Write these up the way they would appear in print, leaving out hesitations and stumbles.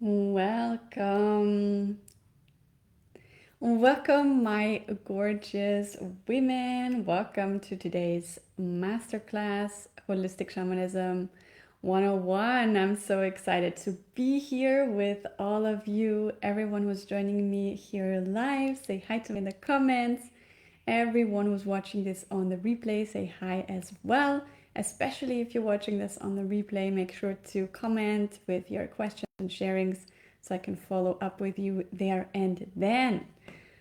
Welcome. Welcome, my gorgeous women. Welcome to today's masterclass, Holistic Shamanism 101. I'm so excited to be here with all of you. Everyone who's joining me here live, say hi to me in the comments. Everyone who's watching this on the replay, say hi as well. Especially if you're watching this on the replay, make sure to comment with your questions and sharings so I can follow up with you there and then.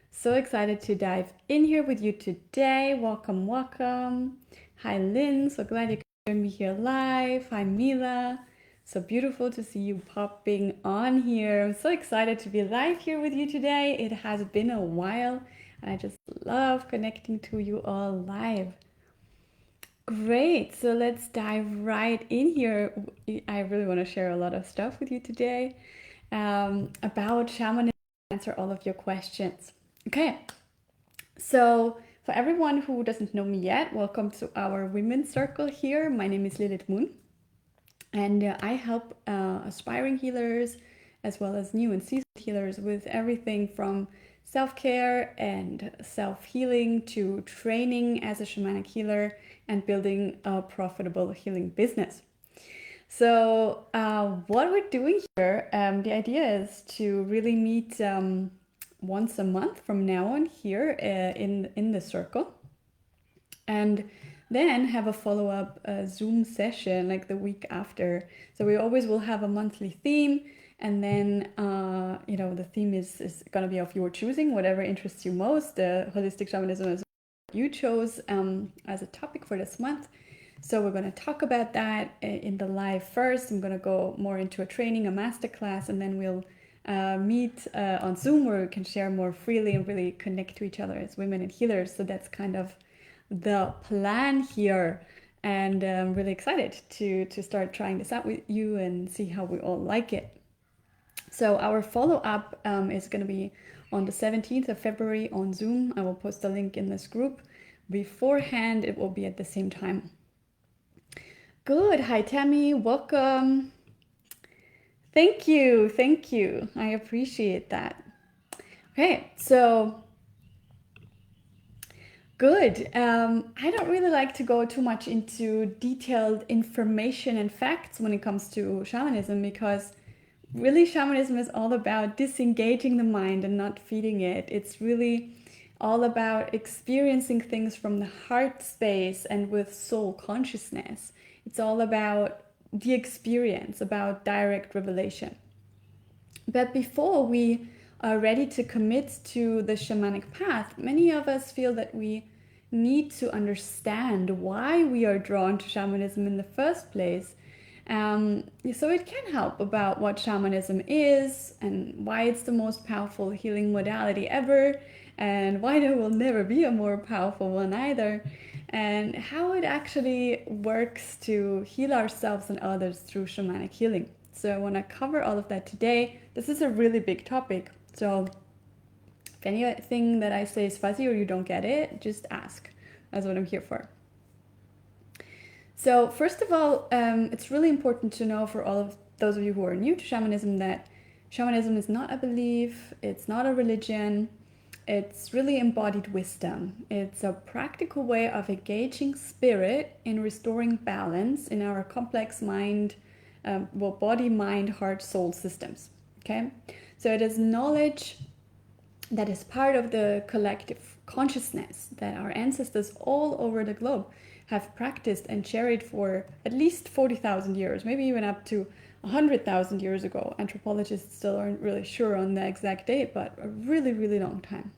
So excited to dive in here with you today. Welcome, welcome. Hi, Lynn. So glad you could join me here live. Hi, Mila. So beautiful to see you popping on here. I'm so excited to be live here with you today. It has been a while, and I just love connecting to you all live. Great. So let's dive right in here. I really want to share a lot of stuff with you today about shamanism, answer all of your questions. Okay. So, for everyone who doesn't know me yet, welcome to our women's circle here. My name is Lilith Moon, and I help aspiring healers as well as new and seasoned healers with everything from self-care and self-healing to training as a shamanic healer and building a profitable healing business. So, what we're doing here, the idea is to really meet once a month from now on here in the circle, and then have a follow-up Zoom session like the week after. So we always will have a monthly theme, and then the theme is going to be of your choosing, whatever interests you most. The holistic shamanism is what you chose as a topic for this month. So we're going to talk about that in the live first. I'm going to go more into a training, a masterclass, and then we'll meet on Zoom where we can share more freely and really connect to each other as women and healers. So that's kind of the plan here. And I'm really excited to start trying this out with you and see how we all like it. So our follow-up is going to be on the 17th of February on Zoom. I will post a link in this group. Beforehand, it will be at the same time. Good. Hi, Tammy. Welcome. Thank you. Thank you. I appreciate that. Okay, so good. I don't really like to go too much into detailed information and facts when it comes to shamanism because really shamanism is all about disengaging the mind and not feeding it. It's really all about experiencing things from the heart space and with soul consciousness. It's all about the experience, about direct revelation. But before we are ready to commit to the shamanic path, many of us feel that we need to understand why we are drawn to shamanism in the first place. So it can help about what shamanism is and why it's the most powerful healing modality ever, and why there will never be a more powerful one either, and how it actually works to heal ourselves and others through shamanic healing. So I want to cover all of that today. This is a really big topic. So if anything that I say is fuzzy or you don't get it, just ask. That's what I'm here for. So first of all, it's really important to know for all of those of you who are new to shamanism that shamanism is not a belief, it's not a religion, it's really embodied wisdom. It's a practical way of engaging spirit in restoring balance in our complex mind, body, mind, heart, soul systems. Okay, so it is knowledge that is part of the collective consciousness that our ancestors all over the globe have practiced and cherished for at least 40,000 years, maybe even up to 100,000 years ago. Anthropologists still aren't really sure on the exact date, but a really, really long time.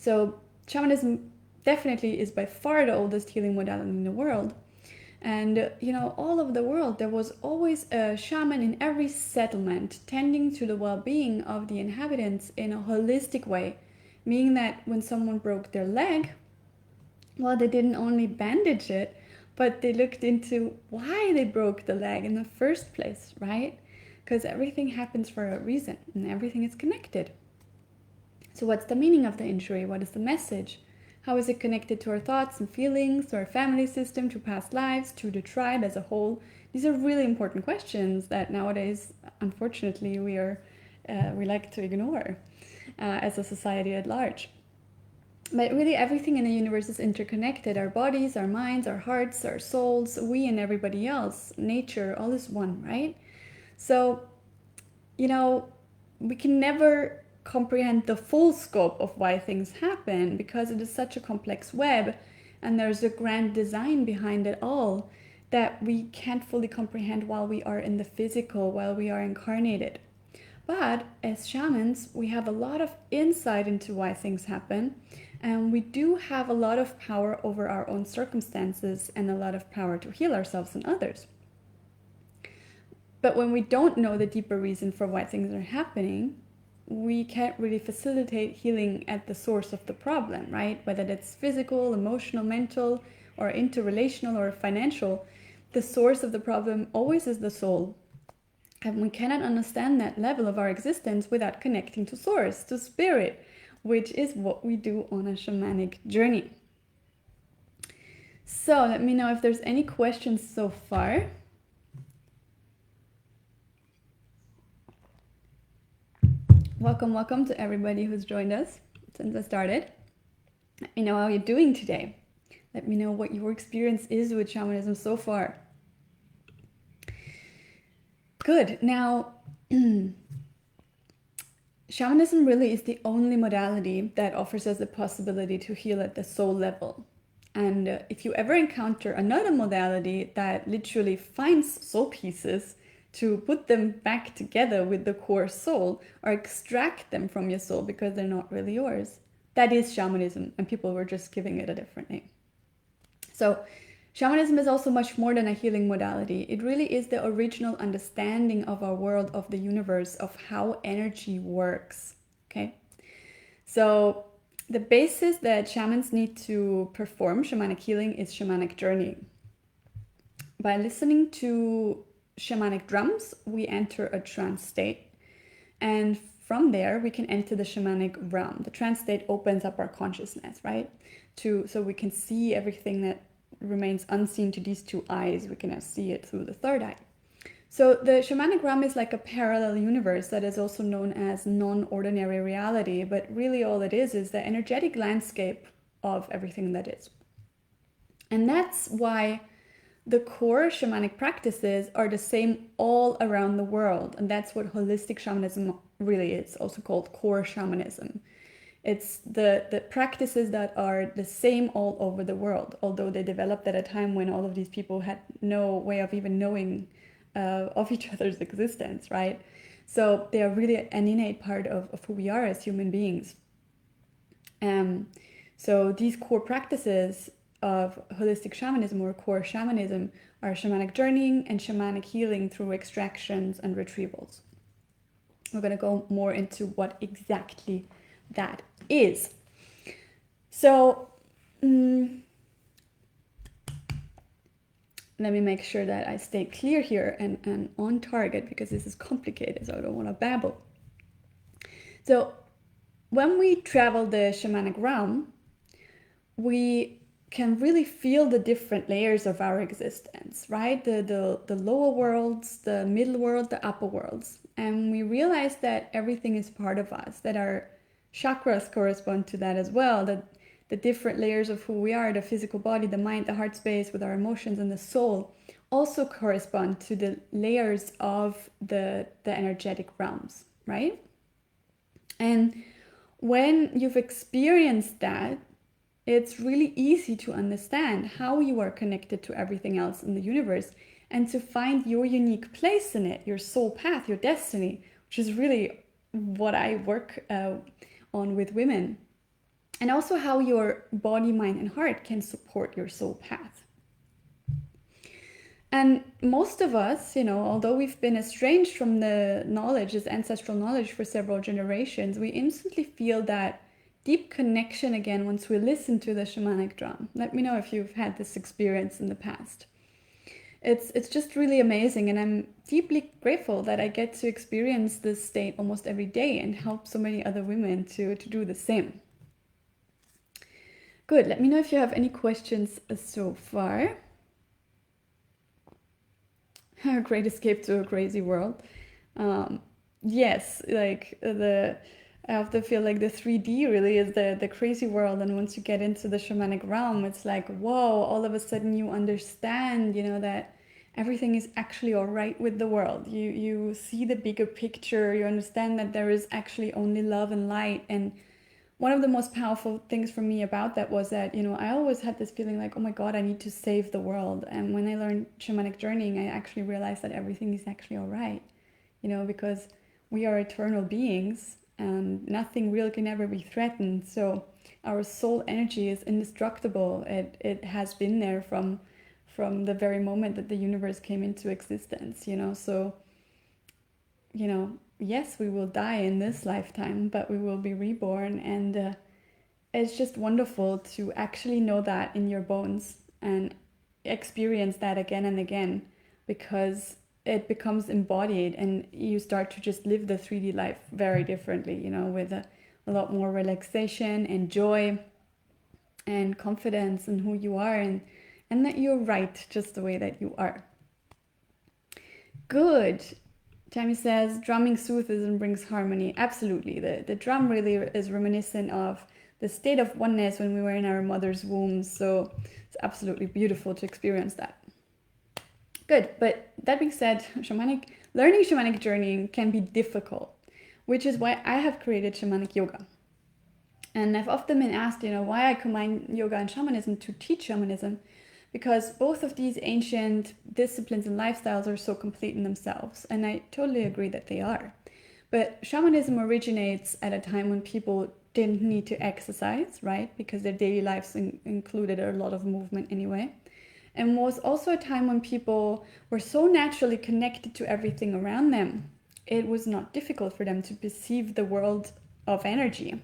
So shamanism definitely is by far the oldest healing modality in the world. And, all over the world, there was always a shaman in every settlement tending to the well-being of the inhabitants in a holistic way, meaning that when someone broke their leg, well, they didn't only bandage it, but they looked into why they broke the leg in the first place, right? Because everything happens for a reason and everything is connected. So what's the meaning of the injury? What is the message? How is it connected to our thoughts and feelings, to our family system, to past lives, to the tribe as a whole, These are really important questions that nowadays, unfortunately, we like to ignore as a society at large. But really, everything in the universe is interconnected. Our bodies, our minds, our hearts, our souls, we and everybody else, nature, all is one, right? So, we can never comprehend the full scope of why things happen because it is such a complex web and there's a grand design behind it all that we can't fully comprehend while we are in the physical, while we are incarnated. But as shamans, we have a lot of insight into why things happen, and we do have a lot of power over our own circumstances and a lot of power to heal ourselves and others. But when we don't know the deeper reason for why things are happening, we can't really facilitate healing at the source of the problem, right? Whether that's physical, emotional, mental, or interrelational or financial, the source of the problem always is the soul. And we cannot understand that level of our existence without connecting to source, to spirit, which is what we do on a shamanic journey. So let me know if there's any questions so far. Welcome to everybody who's joined us since I started. Let me know how you're doing today. Let me know what your experience is with shamanism so far. Good. Now, shamanism really is the only modality that offers us the possibility to heal at the soul level. And if you ever encounter another modality that literally finds soul pieces to put them back together with the core soul or extract them from your soul because they're not really yours, that is shamanism, and people were just giving it a different name. So shamanism is also much more than a healing modality. It really is the original understanding of our world, of the universe, of how energy works. Okay, so the basis that shamans need to perform shamanic healing is shamanic journeying. By listening to shamanic drums, we enter a trance state, and from there we can enter the shamanic realm. The trance state opens up our consciousness, right? So we can see everything that remains unseen to these two eyes. We can see it through the third eye. So the shamanic realm is like a parallel universe that is also known as non-ordinary reality, but really all it is the energetic landscape of everything that is. And that's why the core shamanic practices are the same all around the world. And that's what holistic shamanism really is, also called core shamanism. It's the practices that are the same all over the world, although they developed at a time when all of these people had no way of even knowing of each other's existence, right? So they are really an innate part of who we are as human beings. So these core practices of holistic shamanism or core shamanism are shamanic journeying and shamanic healing through extractions and retrievals. We're going to go more into what exactly that is. So let me make sure that I stay clear here and on target, because this is complicated, so I don't want to babble. So when we travel the shamanic realm, we can really feel the different layers of our existence, right? The lower worlds, the middle world, the upper worlds. And we realize that everything is part of us, that our chakras correspond to that as well, that the different layers of who we are, the physical body, the mind, the heart space with our emotions, and the soul also correspond to the layers of the energetic realms, right? And when you've experienced that, it's really easy to understand how you are connected to everything else in the universe and to find your unique place in it, your soul path, your destiny, which is really what I work on with women. And also how your body, mind, and heart can support your soul path. And most of us, although we've been estranged from the knowledge, this ancestral knowledge for several generations, we instantly feel that deep connection again once we listen to the shamanic drum. Let me know if you've had this experience in the past. It's just really amazing, and I'm deeply grateful that I get to experience this state almost every day and help so many other women to do the same. Good. Let me know if you have any questions so far. A great escape to a crazy world. Yes, like I often feel like the 3D really is the crazy world, and once you get into the shamanic realm, it's like, whoa, all of a sudden you understand, that everything is actually all right with the world. You see the bigger picture, you understand that there is actually only love and light. And one of the most powerful things for me about that was that, I always had this feeling like, oh my God, I need to save the world. And when I learned shamanic journeying, I actually realized that everything is actually all right, because we are eternal beings and nothing real can ever be threatened. So our soul energy is indestructible. It has been there from the very moment that the universe came into existence, So, yes, we will die in this lifetime, but we will be reborn. And it's just wonderful to actually know that in your bones and experience that again and again, because it becomes embodied and you start to just live the 3D life very differently, with a lot more relaxation and joy and confidence in who you are, and that you're right just the way that you are. Good. Tammy says, drumming soothes and brings harmony. Absolutely. The drum really is reminiscent of the state of oneness when we were in our mother's womb. So it's absolutely beautiful to experience that. Good. But that being said, learning shamanic journeying can be difficult, which is why I have created shamanic yoga. And I've often been asked, why I combine yoga and shamanism to teach shamanism, because both of these ancient disciplines and lifestyles are so complete in themselves. And I totally agree that they are. But shamanism originates at a time when people didn't need to exercise, right? Because their daily lives included a lot of movement anyway. And was also a time when people were so naturally connected to everything around them. It was not difficult for them to perceive the world of energy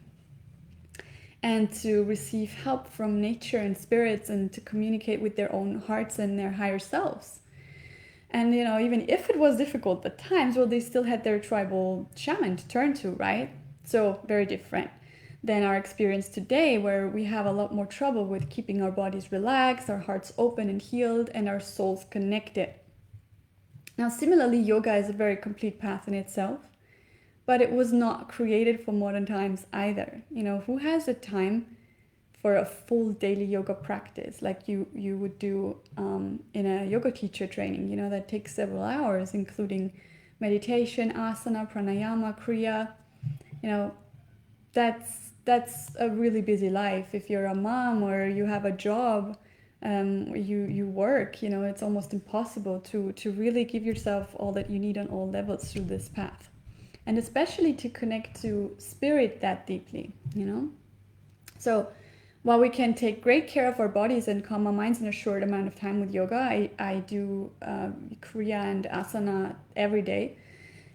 and to receive help from nature and spirits and to communicate with their own hearts and their higher selves. And, even if it was difficult at times, well, they still had their tribal shaman to turn to, right? So very different than our experience today, where we have a lot more trouble with keeping our bodies relaxed, our hearts open and healed, and our souls connected. Now, similarly, yoga is a very complete path in itself, but it was not created for modern times either. Who has the time for a full daily yoga practice like you would do in a yoga teacher training, that takes several hours, including meditation, asana, pranayama, kriya. That's a really busy life. If you're a mom or you have a job, you work, it's almost impossible to really give yourself all that you need on all levels through this path. And especially to connect to spirit that deeply, So while we can take great care of our bodies and calm our minds in a short amount of time with yoga, I do kriya and asana every day.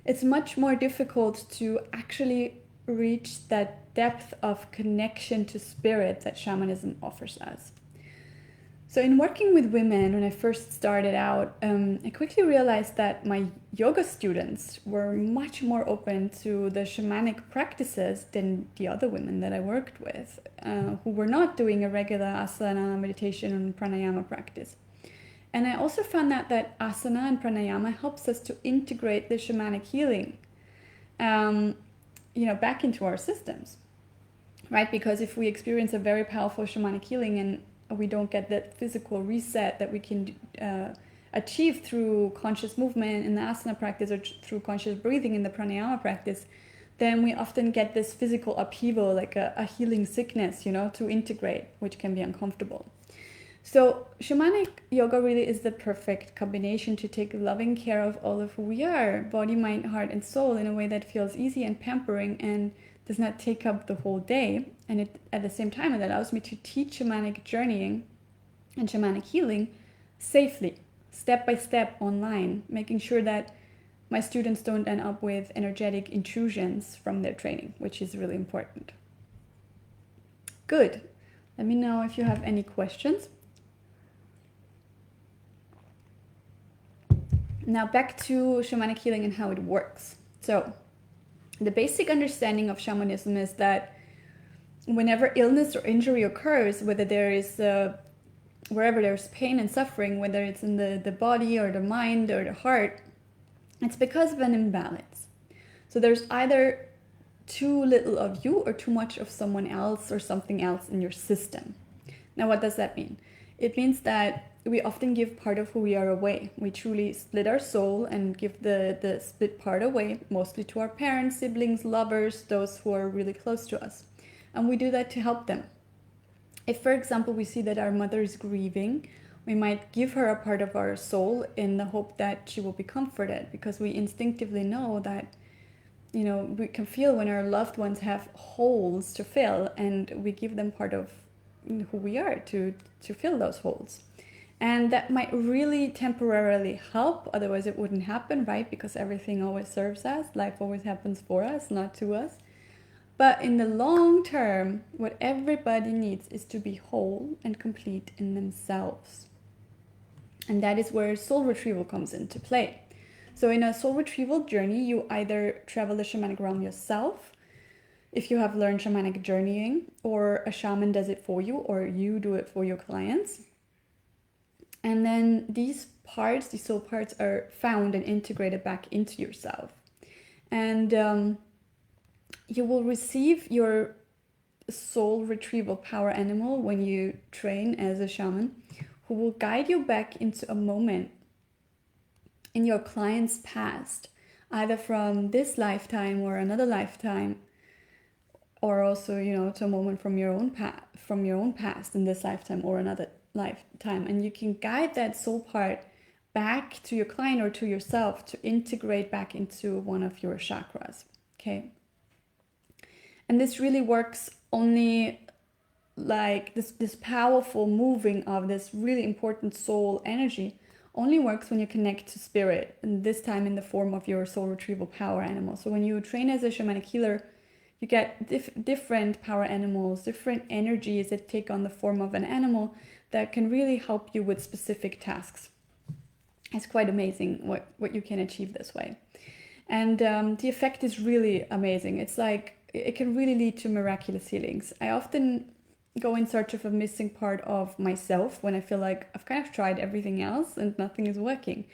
It's much more difficult to actually reach that depth of connection to spirit that shamanism offers us. So in working with women, when I first started out, I quickly realized that my yoga students were much more open to the shamanic practices than the other women that I worked with, who were not doing a regular asana, meditation, and pranayama practice. And I also found out that asana and pranayama helps us to integrate the shamanic healing, back into our systems, right? Because if we experience a very powerful shamanic healing and we don't get that physical reset that we can achieve through conscious movement in the asana practice or through conscious breathing in the pranayama practice, then we often get this physical upheaval, like a healing sickness, to integrate, which can be uncomfortable. So shamanic yoga really is the perfect combination to take loving care of all of who we are, body, mind, heart, and soul, in a way that feels easy and pampering and does not take up the whole day. And at the same time, it allows me to teach shamanic journeying and shamanic healing safely, step by step, online, making sure that my students don't end up with energetic intrusions from their training, which is really important. Good. Let me know if you have any questions. Now back to shamanic healing and how it works. So the basic understanding of shamanism is that whenever illness or injury occurs, whether there is a wherever there's pain and suffering, whether it's in the body or the mind or the heart, it's because of an imbalance. So there's either too little of you or too much of someone else or something else in your system. Now, what does that mean? It means that we often give part of who we are away. We truly split our soul and give the split part away, mostly to our parents, siblings, lovers, those who are really close to us. And we do that to help them. If, for example, we see that our mother is grieving, we might give her a part of our soul in the hope that she will be comforted, because we instinctively know that, you know, we can feel when our loved ones have holes to fill, and we give them part of who we are to fill those holes. And that might really temporarily help, otherwise it wouldn't happen, right? Because everything always serves us, life always happens for us, not to us. But in the long term, what everybody needs is to be whole and complete in themselves. And that is where soul retrieval comes into play. So in a soul retrieval journey, you either travel the shamanic realm yourself, if you have learned shamanic journeying, or a shaman does it for you, or you do it for your clients. And then these parts, these soul parts, are found and integrated back into yourself. And you will receive your soul retrieval power animal when you train as a shaman, who will guide you back into a moment in your client's past, either from this lifetime or another lifetime, or also, you know, to a moment from your own past in this lifetime or another lifetime. And you can guide that soul part back to your client or to yourself to integrate back into one of your chakras. Okay. And this really works only like this powerful moving of this really important soul energy only works when you connect to spirit, and this time in the form of your soul retrieval power animal. So when you train as a shamanic healer, you get different power animals, different energies that take on the form of an animal that can really help you with specific tasks. It's quite amazing what you can achieve this way. And the effect is really amazing. It's like, it can really lead to miraculous healings. I often go in search of a missing part of myself when I feel like I've kind of tried everything else and nothing is working.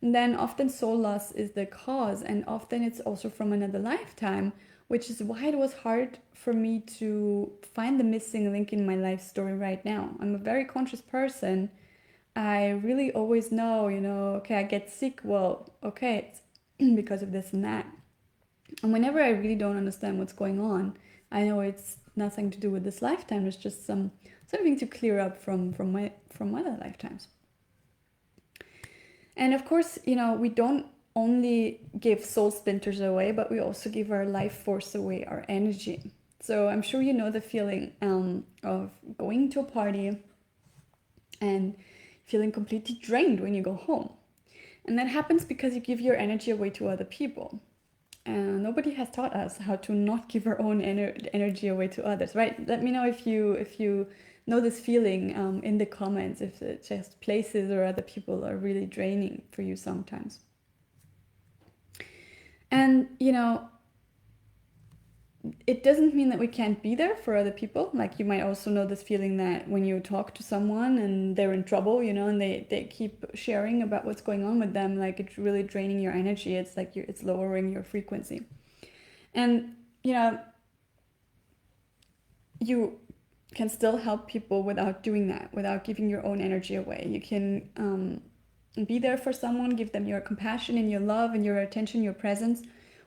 And then often soul loss is the cause, and often it's also from another lifetime, which is why it was hard for me to find the missing link in my life story right now. I'm a very conscious person. I really always know, you know, okay, I get sick, well, okay, it's because of this and that. And whenever I really don't understand what's going on, I know it's nothing to do with this lifetime. It's just something to clear up from other lifetimes. And of course, you know, we don't only give soul splinters away, but we also give our life force away, our energy. So I'm sure you know the feeling of going to a party and feeling completely drained when you go home. And that happens because you give your energy away to other people. And nobody has taught us how to not give our own energy away to others, right? Let me know if you know this feeling in the comments, if it's just places or other people are really draining for you sometimes. And, you know, it doesn't mean that we can't be there for other people. Like, you might also know this feeling that when you talk to someone and they're in trouble, you know, and they keep sharing about what's going on with them, like, it's really draining your energy. It's like it's lowering your frequency. And, you know, you can still help people without doing that, without giving your own energy away. You can be there for someone, give them your compassion and your love and your attention, your presence,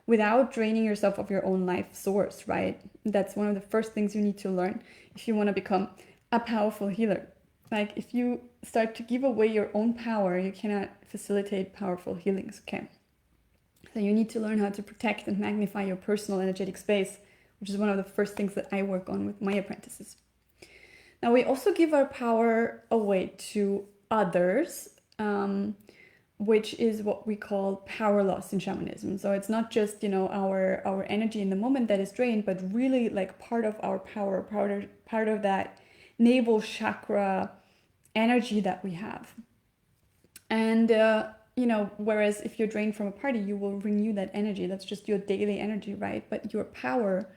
without draining yourself of your own life source, right? That's one of the first things you need to learn if you want to become a powerful healer. Like, if you start to give away your own power, you cannot facilitate powerful healings, okay? So you need to learn how to protect and magnify your personal energetic space, which is one of the first things that I work on with my apprentices. Now, we also give our power away to others, which is what we call power loss in shamanism. So it's not just, you know, our energy in the moment that is drained, but really like part of our power, part of that navel chakra energy that we have. And you know, whereas if you're drained from a party, you will renew that energy. That's just your daily energy, right? But your power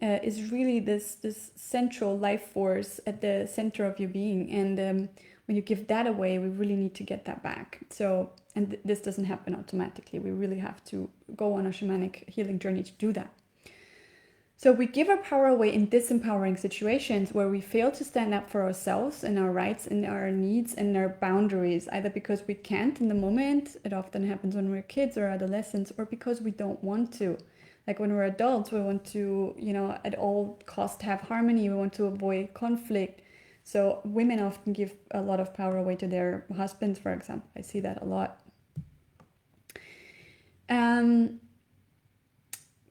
is really this central life force at the center of your being. And when you give that away, we really need to get that back. So, and this doesn't happen automatically. We really have to go on a shamanic healing journey to do that. So we give our power away in disempowering situations where we fail to stand up for ourselves and our rights and our needs and our boundaries, either because we can't in the moment, it often happens when we're kids or adolescents, or because we don't want to. Like when we're adults, we want to, at all costs have harmony, we want to avoid conflict. So women often give a lot of power away to their husbands, for example. I see that a lot.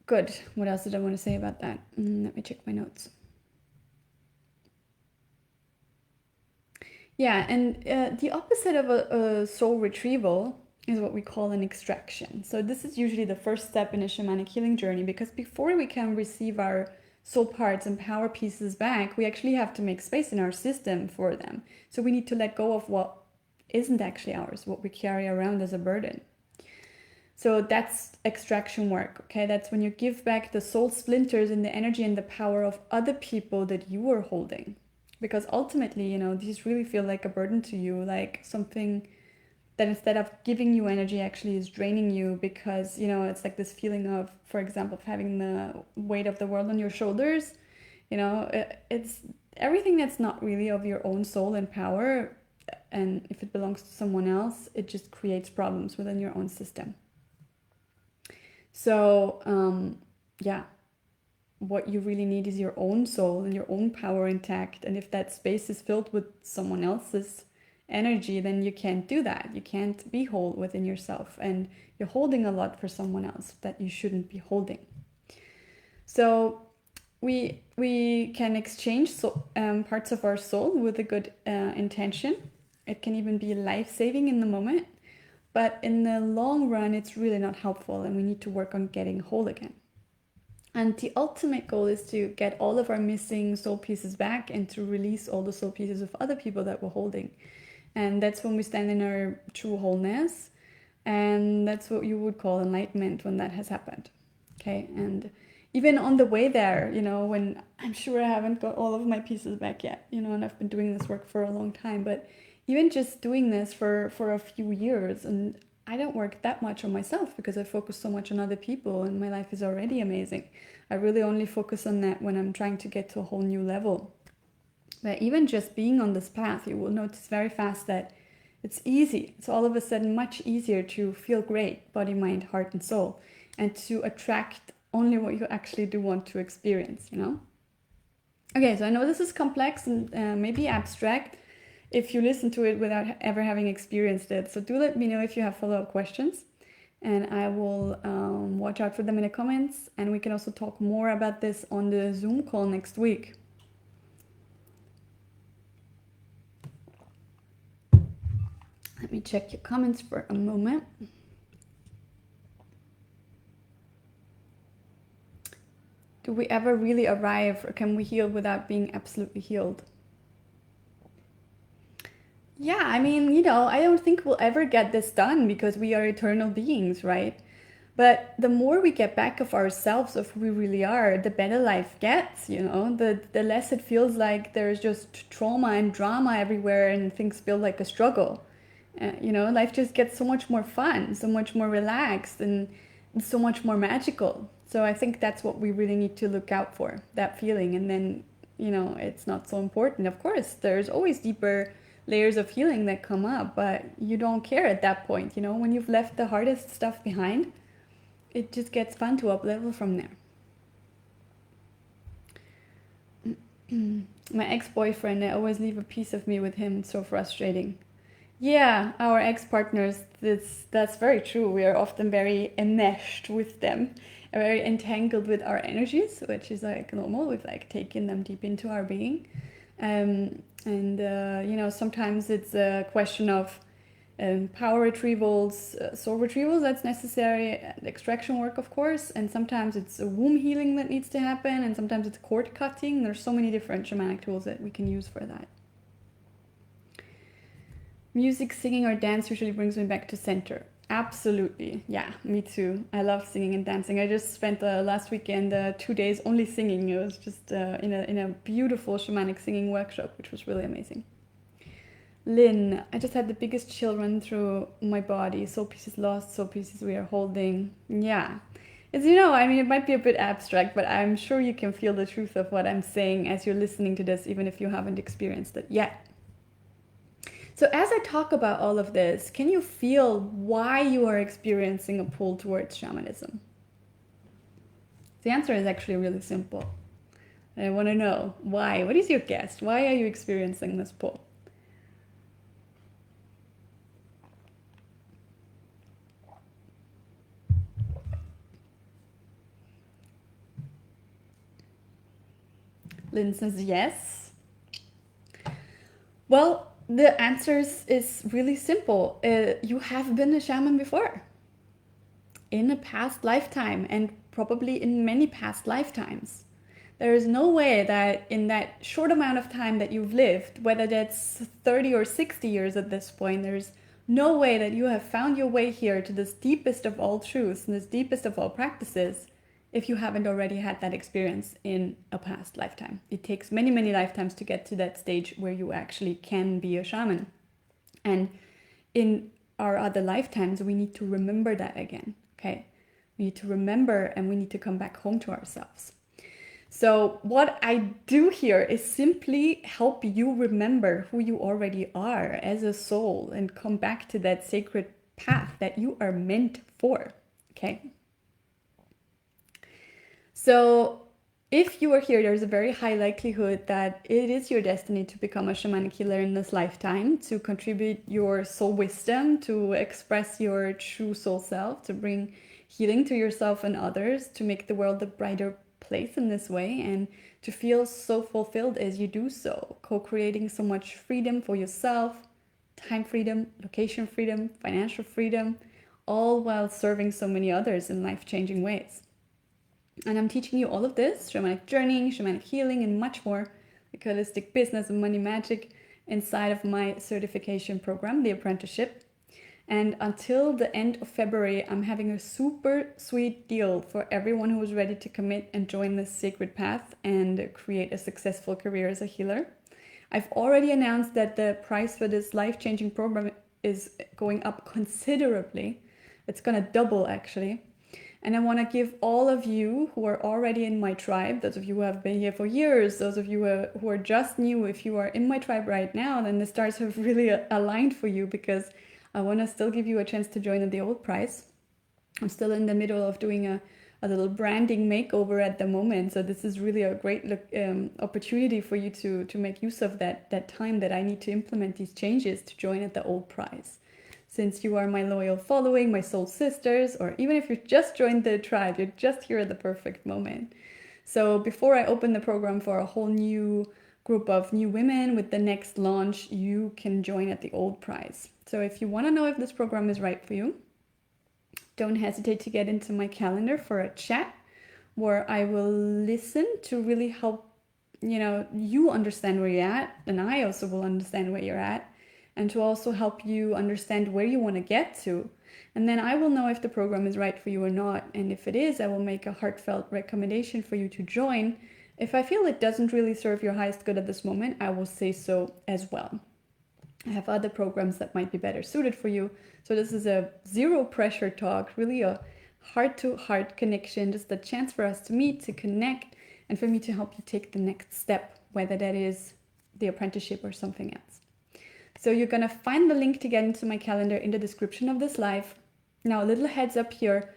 Good. What else did I want to say about that? Let me check my notes. Yeah, and the opposite of a soul retrieval is what we call an extraction. So this is usually the first step in a shamanic healing journey, because before we can receive our soul parts and power pieces back, we actually have to make space in our system for them. So we need to let go of what isn't actually ours, what we carry around as a burden. So that's extraction work, okay? That's when you give back the soul splinters and the energy and the power of other people that you were holding. Because ultimately, these really feel like a burden to you, like something that instead of giving you energy actually is draining you, because, it's like this feeling of, for example, of having the weight of the world on your shoulders. It's everything that's not really of your own soul and power. And if it belongs to someone else, it just creates problems within your own system. So, what you really need is your own soul and your own power intact. And if that space is filled with someone else's energy, then you can't do that. You can't be whole within yourself. And you're holding a lot for someone else that you shouldn't be holding. So we can exchange parts of our soul with a good intention. It can even be life-saving in the moment. But in the long run, it's really not helpful, and we need to work on getting whole again. And the ultimate goal is to get all of our missing soul pieces back and to release all the soul pieces of other people that we're holding. And that's when we stand in our true wholeness. And that's what you would call enlightenment when that has happened. Okay. And even on the way there, when I'm sure I haven't got all of my pieces back yet, and I've been doing this work for a long time, but even just doing this for a few years, and I don't work that much on myself because I focus so much on other people and my life is already amazing. I really only focus on that when I'm trying to get to a whole new level. But even just being on this path, you will notice very fast that it's easy. It's all of a sudden much easier to feel great, body, mind, heart, and soul, and to attract only what you actually do want to experience, Okay, so I know this is complex and maybe abstract if you listen to it without ever having experienced it. So do let me know if you have follow-up questions, and I will watch out for them in the comments. And we can also talk more about this on the Zoom call next week. Let me check your comments for a moment. Do we ever really arrive, or can we heal without being absolutely healed? Yeah, I mean, I don't think we'll ever get this done because we are eternal beings, right? But the more we get back of ourselves, of who we really are, the better life gets, the less it feels like there's just trauma and drama everywhere and things feel like a struggle. Life just gets so much more fun, so much more relaxed, and so much more magical. So I think that's what we really need to look out for, that feeling. And then, it's not so important. Of course, there's always deeper layers of healing that come up, but you don't care at that point. When you've left the hardest stuff behind, it just gets fun to up level from there. My ex-boyfriend, I always leave a piece of me with him. It's so frustrating. Yeah, our ex-partners, that's very true. We are often very enmeshed with them, very entangled with our energies, which is like normal. We've like taken them deep into our being. Sometimes it's a question of power retrievals, soul retrievals that's necessary, extraction work, of course, and sometimes it's a womb healing that needs to happen, and sometimes it's cord cutting. There's so many different shamanic tools that we can use for that. Music, singing, or dance usually brings me back to center. Absolutely. Yeah, me too. I love singing and dancing. I just spent the last weekend 2 days only singing. It was just in a beautiful shamanic singing workshop, which was really amazing. Lynn, I just had the biggest chill run through my body. Soul pieces lost, soul pieces we are holding. Yeah. It's, I mean, it might be a bit abstract, but I'm sure you can feel the truth of what I'm saying as you're listening to this, even if you haven't experienced it yet. So as I talk about all of this, can you feel why you are experiencing a pull towards shamanism? The answer is actually really simple. And I want to know why. What is your guess? Why are you experiencing this pull? Lynn says yes. Well, the answer is really simple. You have been a shaman before. In a past lifetime, and probably in many past lifetimes. There is no way that in that short amount of time that you've lived, whether that's 30 or 60 years at this point, there's no way that you have found your way here to this deepest of all truths and this deepest of all practices if you haven't already had that experience in a past lifetime. It takes many, many lifetimes to get to that stage where you actually can be a shaman. And in our other lifetimes, we need to remember that again, okay? We need to remember, and we need to come back home to ourselves. So what I do here is simply help you remember who you already are as a soul and come back to that sacred path that you are meant for, okay? So if you are here, there's a very high likelihood that it is your destiny to become a shamanic healer in this lifetime, to contribute your soul wisdom, to express your true soul self, to bring healing to yourself and others, to make the world a brighter place in this way, and to feel so fulfilled as you do so, co-creating so much freedom for yourself, time freedom, location freedom, financial freedom, all while serving so many others in life-changing ways. And I'm teaching you all of this, shamanic journeying, shamanic healing, and much more, like holistic business and money magic, inside of my certification program, the apprenticeship. And until the end of February, I'm having a super sweet deal for everyone who is ready to commit and join this sacred path and create a successful career as a healer. I've already announced that the price for this life-changing program is going up considerably. It's going to double, actually. And I want to give all of you who are already in my tribe, those of you who have been here for years, those of you who are just new, if you are in my tribe right now, then the stars have really aligned for you, because I want to still give you a chance to join at the old price. I'm still in the middle of doing a little branding makeover at the moment. So this is really a great opportunity for you to make use of that time that I need to implement these changes to join at the old price. Since you are my loyal following, my soul sisters, or even if you just joined the tribe, you're just here at the perfect moment. So before I open the program for a whole new group of new women with the next launch, you can join at the old price. So if you want to know if this program is right for you, don't hesitate to get into my calendar for a chat where I will listen to really help you understand where you're at, and I also will understand where you're at, and to also help you understand where you want to get to. And then I will know if the program is right for you or not. And if it is, I will make a heartfelt recommendation for you to join. If I feel it doesn't really serve your highest good at this moment, I will say so as well. I have other programs that might be better suited for you. So this is a zero pressure talk, really a heart-to-heart connection, just a chance for us to meet, to connect, and for me to help you take the next step, whether that is the apprenticeship or something else. So you're going to find the link to get into my calendar in the description of this live. Now, a little heads up here.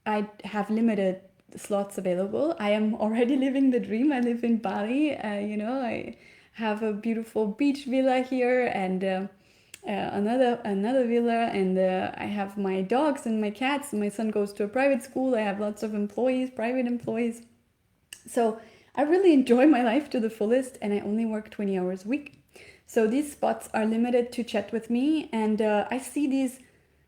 I have limited slots available. I am already living the dream. I live in Bali. I have a beautiful beach villa here, and another villa, and I have my dogs and my cats. My son goes to a private school. I have lots of employees, private employees. So I really enjoy my life to the fullest, and I only work 20 hours a week. So these spots are limited to chat with me, and I see these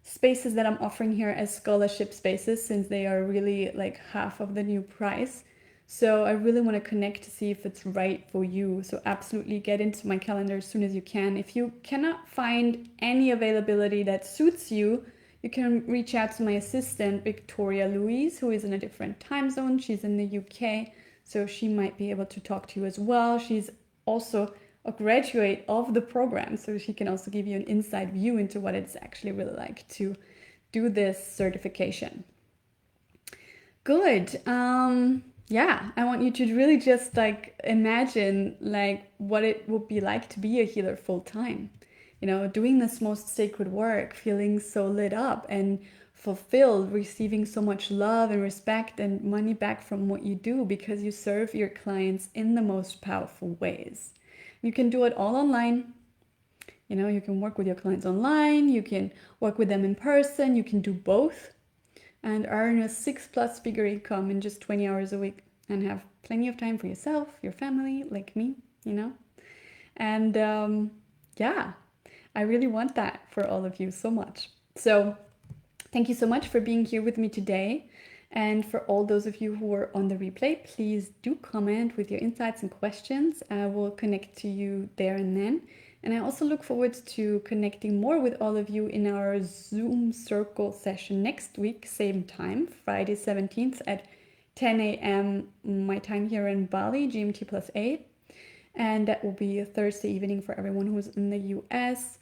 spaces that I'm offering here as scholarship spaces, since they are really like half of the new price. So I really want to connect to see if it's right for you. So absolutely get into my calendar as soon as you can. If you cannot find any availability that suits you, you can reach out to my assistant, Victoria Louise, who is in a different time zone. She's in the UK, so she might be able to talk to you as well. She's also or graduate of the program, so she can also give you an inside view into what it's actually really like to do this certification. Good. Yeah, I want you to really just like imagine like what it would be like to be a healer full time. You know, doing this most sacred work, feeling so lit up and fulfilled, receiving so much love and respect and money back from what you do because you serve your clients in the most powerful ways. You can do it all online. You know, you can work with your clients online, you can work with them in person, you can do both and earn a 6+ figure income in just 20 hours a week and have plenty of time for yourself, your family, like me, you know? And yeah, I really want that for all of you so much. So thank you so much for being here with me today. And for all those of you who are on the replay, please do comment with your insights and questions. I will connect to you there and then. And I also look forward to connecting more with all of you in our Zoom circle session next week, same time, Friday 17th at 10 a.m. my time here in Bali, GMT +8. And that will be a Thursday evening for everyone who's in the US.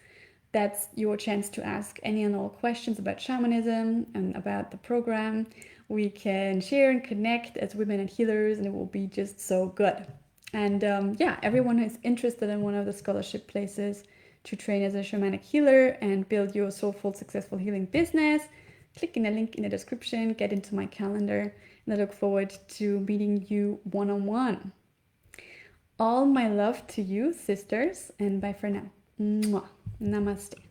That's your chance to ask any and all questions about shamanism and about the program. We can share and connect as women and healers, and it will be just so good. And yeah, everyone who is interested in one of the scholarship places to train as a shamanic healer and build your soulful, successful healing business, click in the link in the description, get into my calendar, and I look forward to meeting you one-on-one. All my love to you, sisters, and bye for now. Mwah. Namaste.